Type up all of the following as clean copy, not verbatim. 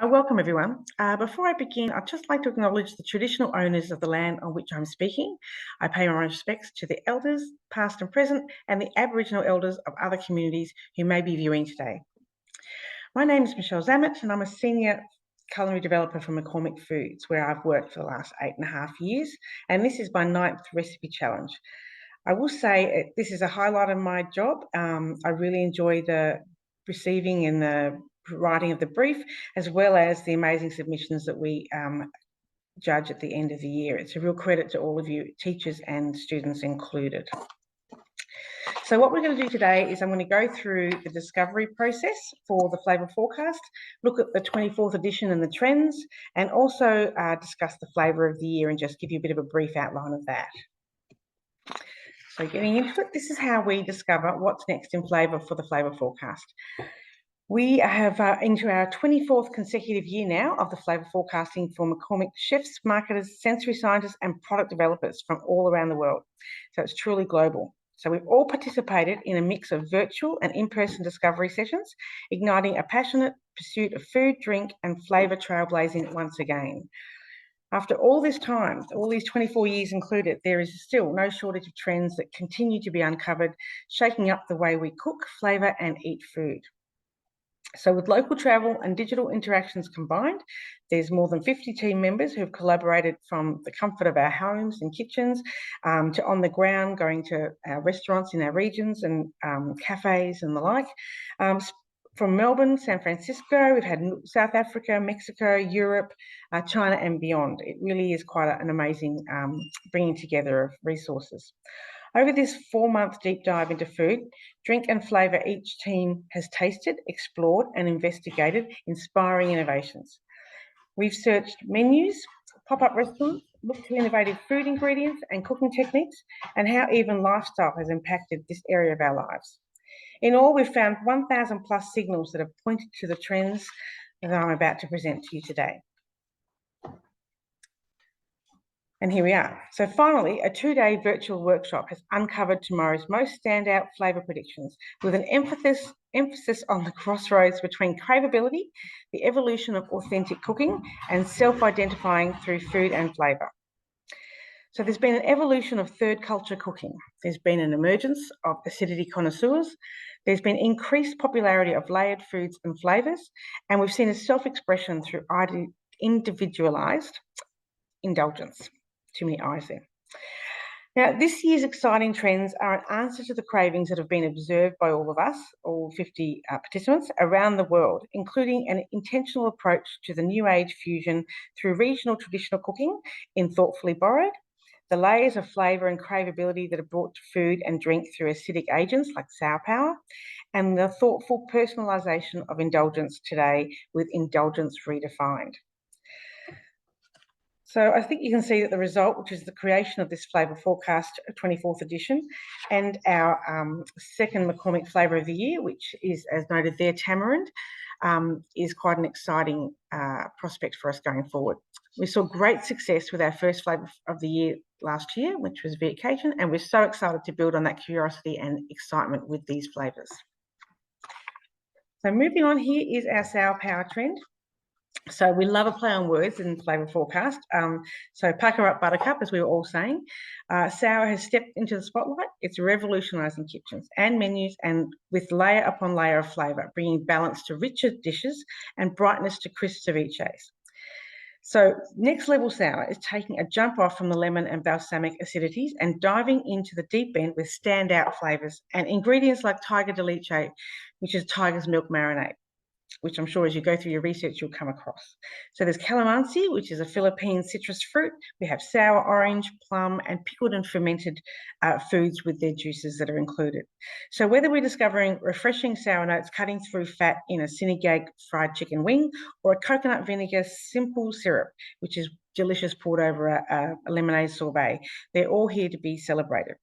Welcome everyone. Before I begin, I'd just like to acknowledge the traditional owners of the land on which I'm speaking. I pay my respects to the elders, past and present, and the Aboriginal elders of other communities who may be viewing today. My name is Michelle Zammit and I'm a senior culinary developer for McCormick Foods, where I've worked for the last 8.5 years, and this is my 9th recipe challenge. I will say this is a highlight of my job. I really enjoy the receiving and the writing of the brief, as well as the amazing submissions that we judge at the end of the year. It's a real credit to all of you, teachers and students included. So what we're going to do today is I'm going to go through the discovery process for the flavour forecast, look at the 24th edition and the trends, and also discuss the flavour of the year and just give you a bit of a brief outline of that. So getting into it, this is how we discover what's next in flavour for the flavour forecast. We have into our 24th consecutive year now of the flavour forecasting for McCormick chefs, marketers, sensory scientists and product developers from all around the world. So it's truly global. So we've all participated in a mix of virtual and in-person discovery sessions, igniting a passionate pursuit of food, drink and flavour trailblazing once again. After all this time, all these 24 years included, there is still no shortage of trends that continue to be uncovered, shaking up the way we cook, flavour and eat food. So with local travel and digital interactions combined, there's more than 50 team members who have collaborated from the comfort of our homes and kitchens to on the ground, going to our restaurants in our regions and cafes and the like. From Melbourne, San Francisco, we've had South Africa, Mexico, Europe, China and beyond. It really is quite an amazing bringing together of resources. Over this 4-month deep dive into food, drink and flavour, each team has tasted, explored and investigated inspiring innovations. We've searched menus, pop-up restaurants, looked to innovative food ingredients and cooking techniques, and how even lifestyle has impacted this area of our lives. In all, we've found 1,000 plus signals that have pointed to the trends that I'm about to present to you today. And here we are. So finally, a 2-day virtual workshop has uncovered tomorrow's most standout flavour predictions, with an emphasis on the crossroads between craveability, the evolution of authentic cooking, and self-identifying through food and flavour. So there's been an evolution of third culture cooking. There's been an emergence of acidity connoisseurs. There's been increased popularity of layered foods and flavours, and we've seen a self-expression through individualised indulgence. Too many eyes there. Now, this year's exciting trends are an answer to the cravings that have been observed by all of us, all 50 participants around the world, including an intentional approach to the new age fusion through regional traditional cooking in Thoughtfully Borrowed, the layers of flavour and craveability that are brought to food and drink through acidic agents like sour power, and the thoughtful personalisation of indulgence today with Indulgence Redefined. So I think you can see that the result, which is the creation of this flavour forecast 24th edition, and our second McCormick flavour of the year, which is, as noted there, tamarind, is quite an exciting prospect for us going forward. We saw great success with our first flavour of the year last year, which was Viet Cajun, and we're so excited to build on that curiosity and excitement with these flavours. So moving on, here is our sour power trend. So we love a play on words in flavour forecast. So pucker up buttercup, as we were all saying. Sour has stepped into the spotlight. It's revolutionising kitchens and menus, and with layer upon layer of flavour, bringing balance to richer dishes and brightness to crisp ceviches. So next level sour is taking a jump off from the lemon and balsamic acidities and diving into the deep end with standout flavours and ingredients like tiger de leche, which is tiger's milk marinade, which I'm sure as you go through your research, you'll come across. So there's calamansi, which is a Philippine citrus fruit. We have sour orange, plum, and pickled and fermented foods with their juices that are included. So whether we're discovering refreshing sour notes cutting through fat in a Sinigag fried chicken wing, or a coconut vinegar simple syrup, which is delicious poured over a lemonade sorbet, they're all here to be celebrated.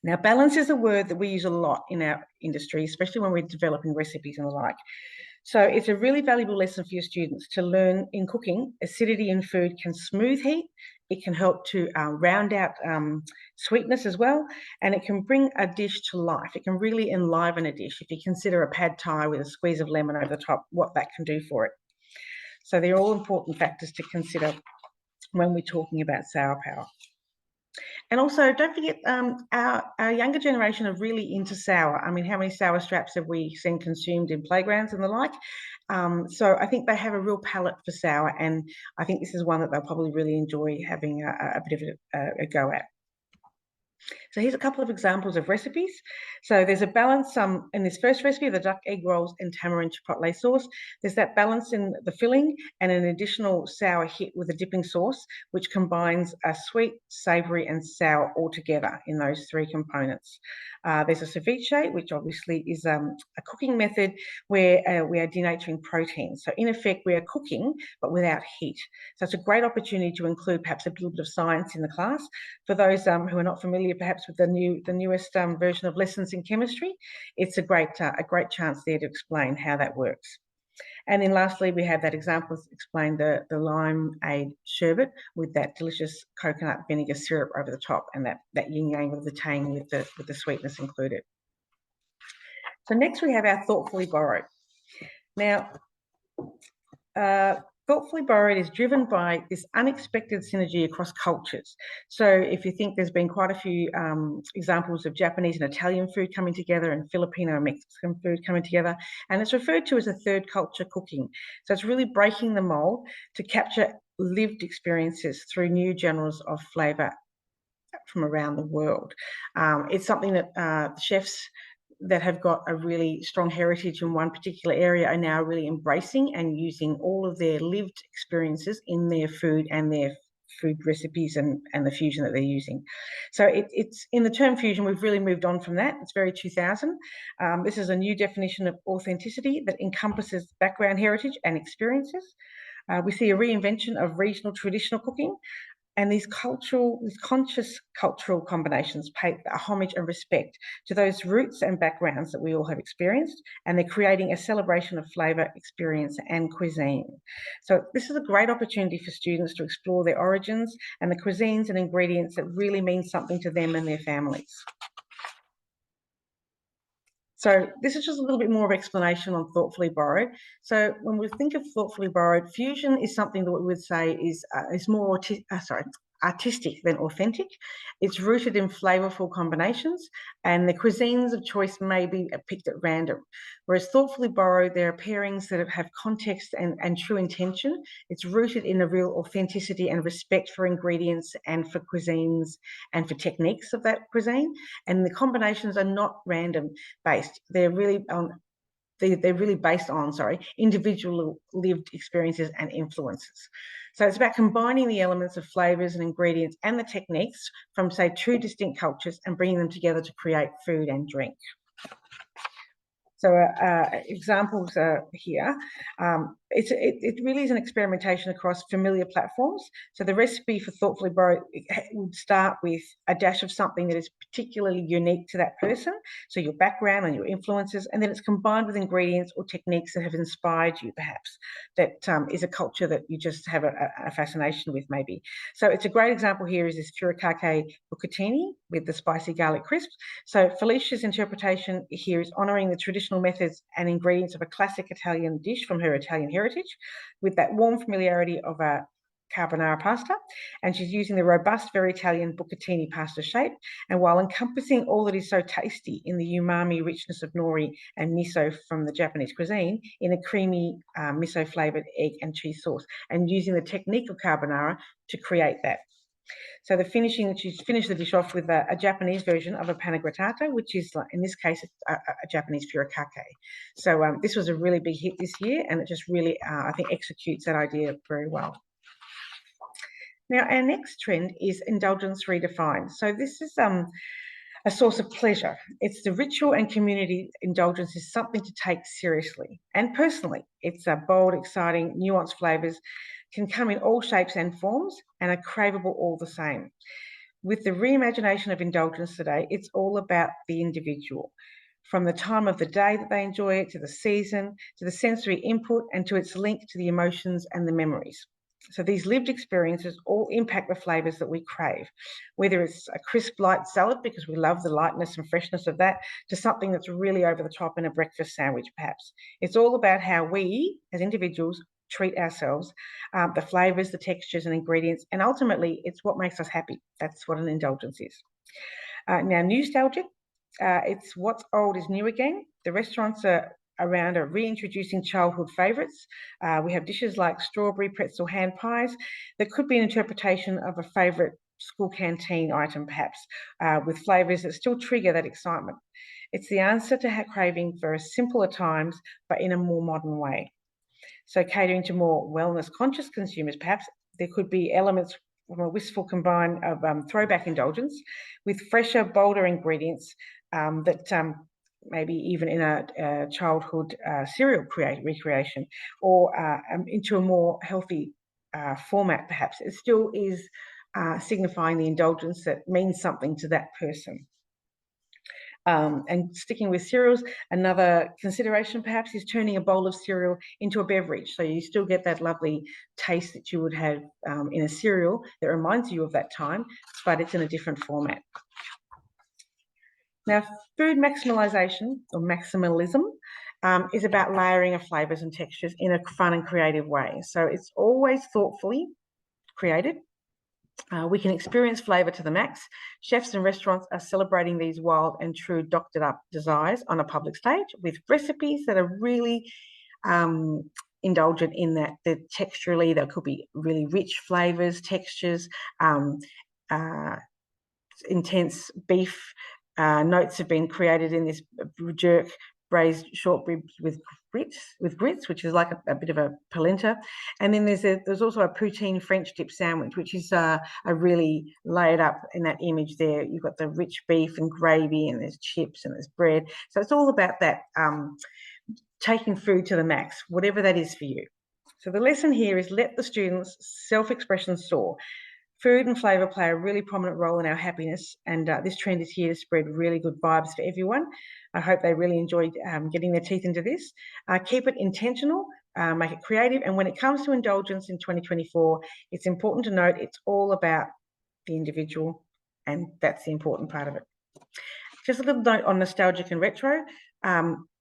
Now, balance is a word that we use a lot in our industry, especially when we're developing recipes and the like. So it's a really valuable lesson for your students to learn in cooking. Acidity in food can smooth heat, it can help to round out sweetness as well, and it can bring a dish to life. It can really enliven a dish. If you consider a pad thai with a squeeze of lemon over the top, what that can do for it. So they're all important factors to consider when we're talking about sour power. And also, don't forget, our younger generation are really into sour. I mean, how many sour straps have we seen consumed in playgrounds and the like? So I think they have a real palate for sour, and I think this is one that they'll probably really enjoy having a bit of a go at. So here's a couple of examples of recipes. So there's a balance in this first recipe, the duck egg rolls and tamarind chipotle sauce. There's that balance in the filling and an additional sour hit with a dipping sauce, which combines a sweet, savoury and sour all together in those three components. There's a ceviche, which obviously is a cooking method where we are denaturing protein. So in effect, we are cooking, but without heat. So it's a great opportunity to include perhaps a little bit of science in the class. For those who are not familiar perhaps with the newest version of lessons in chemistry, it's a great chance there to explain how that works. And then lastly, we have that example explain the limeade sherbet with that delicious coconut vinegar syrup over the top, and that yin-yang of the tang with the sweetness included. So next we have our thoughtfully borrowed. Now, thoughtfully borrowed is driven by this unexpected synergy across cultures. So if you think there's been quite a few examples of Japanese and Italian food coming together and Filipino and Mexican food coming together, and it's referred to as a third culture cooking. So it's really breaking the mold to capture lived experiences through new genres of flavour from around the world. It's something that chefs that have got a really strong heritage in one particular area are now really embracing and using all of their lived experiences in their food and their food recipes and the fusion that they're using. So it's in the term fusion, we've really moved on from that. It's very 2000. This is a new definition of authenticity that encompasses background heritage and experiences. We see a reinvention of regional traditional cooking, and these conscious cultural combinations pay homage and respect to those roots and backgrounds that we all have experienced, and they're creating a celebration of flavour, experience and cuisine. So this is a great opportunity for students to explore their origins and the cuisines and ingredients that really mean something to them and their families. So this is just a little bit more of explanation on thoughtfully borrowed. So when we think of thoughtfully borrowed, fusion is something that we would say is more artistic than authentic. It's rooted in flavourful combinations, and the cuisines of choice may be picked at random. Whereas thoughtfully borrowed, there are pairings that have context and true intention. It's rooted in a real authenticity and respect for ingredients and for cuisines and for techniques of that cuisine. And the combinations are not random based. They're really based on, individual lived experiences and influences. So it's about combining the elements of flavours and ingredients and the techniques from, say, two distinct cultures and bringing them together to create food and drink. So examples here. It really is an experimentation across familiar platforms. So the recipe for thoughtfully borrowed would start with a dash of something that is particularly unique to that person, so your background and your influences, and then it's combined with ingredients or techniques that have inspired you, perhaps, that is a culture that you just have a fascination with, maybe. So it's a great example here is this furikake bucatini with the spicy garlic crisps. So Felicia's interpretation here is honouring the traditional methods and ingredients of a classic Italian dish from her Italian heritage with that warm familiarity of a carbonara pasta, and she's using the robust, very Italian bucatini pasta shape, and while encompassing all that is so tasty in the umami richness of nori and miso from the Japanese cuisine in a creamy miso flavoured egg and cheese sauce, and using the technique of carbonara to create that. So the finishing, she's finished the dish off with a Japanese version of a panna grattata, which is, like, in this case, a Japanese furikake. So this was a really big hit this year, and it just really, I think, executes that idea very well. Now, our next trend is indulgence redefined. So this is a source of pleasure. It's the ritual and community indulgence is something to take seriously and personally. It's bold, exciting, nuanced flavours, can come in all shapes and forms and are craveable all the same. With the reimagination of indulgence today, it's all about the individual, from the time of the day that they enjoy it, to the season, to the sensory input, and to its link to the emotions and the memories. So these lived experiences all impact the flavours that we crave, whether it's a crisp, light salad, because we love the lightness and freshness of that, to something that's really over the top in a breakfast sandwich, perhaps. It's all about how we, as individuals, treat ourselves, the flavours, the textures and ingredients, and ultimately it's what makes us happy. That's what an indulgence is. Now, nostalgic, it's what's old is new again. The restaurants around are reintroducing childhood favourites. We have dishes like strawberry pretzel hand pies that could be an interpretation of a favourite school canteen item, perhaps, with flavours that still trigger that excitement. It's the answer to craving for simpler times, but in a more modern way. So catering to more wellness-conscious consumers, perhaps there could be elements from a wistful combine of throwback indulgence with fresher, bolder ingredients that maybe even in a childhood cereal recreation, or into a more healthy format, perhaps. It still is signifying the indulgence that means something to that person. And sticking with cereals, another consideration perhaps is turning a bowl of cereal into a beverage. So you still get that lovely taste that you would have in a cereal that reminds you of that time, but it's in a different format. Now, food maximalisation or maximalism is about layering of flavours and textures in a fun and creative way. So it's always thoughtfully created. We can experience flavour to the max. Chefs and restaurants are celebrating these wild and true doctored up desires on a public stage with recipes that are really indulgent in that they're texturally, there could be really rich flavours, textures, intense beef notes have been created in this jerk braised short ribs with grits, which is like a bit of a polenta. And then there's also a poutine French dip sandwich, which is a really layered up in that image there. You've got the rich beef and gravy, and there's chips and there's bread. So it's all about that taking food to the max, whatever that is for you. So the lesson here is let the students' self-expression soar. Food and flavour play a really prominent role in our happiness, and this trend is here to spread really good vibes for everyone. I hope they really enjoyed getting their teeth into this. Keep it intentional, make it creative, and when it comes to indulgence in 2024, it's important to note it's all about the individual, and that's the important part of it. Just a little note on nostalgic and retro.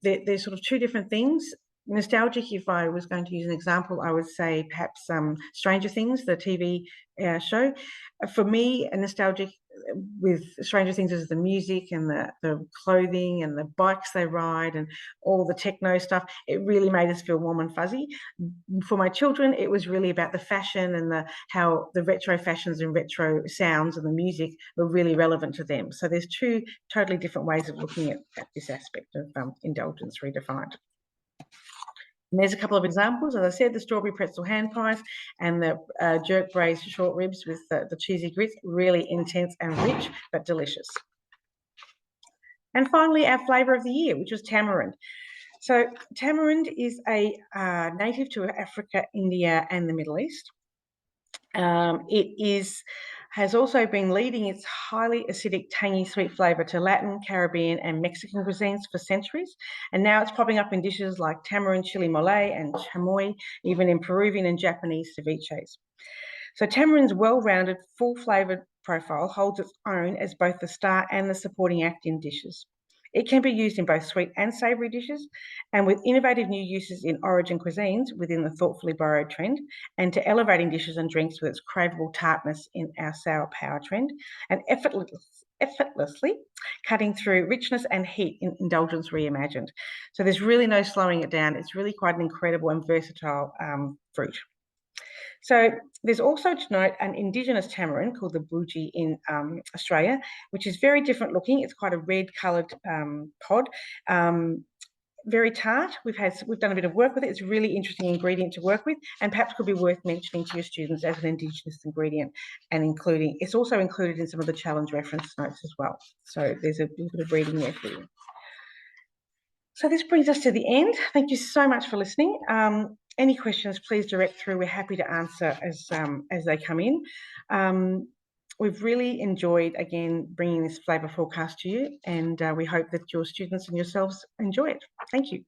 There's sort of two different things. Nostalgic, if I was going to use an example, I would say perhaps Stranger Things, the TV show. For me, a nostalgic with Stranger Things is the music and the clothing and the bikes they ride and all the techno stuff. It really made us feel warm and fuzzy. For my children, it was really about the fashion and how the retro fashions and retro sounds and the music were really relevant to them. So there's two totally different ways of looking at this aspect of indulgence redefined. And there's a couple of examples. As I said, the strawberry pretzel hand pies and the jerk braised short ribs with the cheesy grits, really intense and rich, but delicious. And finally, our flavour of the year, which was tamarind. So tamarind is a native to Africa, India, and the Middle East. It has also been leading its highly acidic, tangy, sweet flavour to Latin, Caribbean, and Mexican cuisines for centuries. And now it's popping up in dishes like tamarind chili mole and chamoy, even in Peruvian and Japanese ceviches. So tamarind's well-rounded, full-flavoured profile holds its own as both the star and the supporting act in dishes. It can be used in both sweet and savoury dishes, and with innovative new uses in origin cuisines within the thoughtfully borrowed trend, and to elevating dishes and drinks with its craveable tartness in our sour power trend, and effortlessly cutting through richness and heat in indulgence reimagined. So there's really no slowing it down. It's really quite an incredible and versatile fruit. So there's also, to note, an indigenous tamarind called the bougie in Australia, which is very different looking. It's quite a red coloured pod, very tart. We've done a bit of work with it. It's a really interesting ingredient to work with, and perhaps could be worth mentioning to your students as an indigenous ingredient, and it's also included in some of the challenge reference notes as well. So there's a little bit of reading there for you. So this brings us to the end. Thank you so much for listening. Any questions, please direct through. We're happy to answer as they come in. We've really enjoyed, again, bringing this flavour forecast to you, and we hope that your students and yourselves enjoy it. Thank you.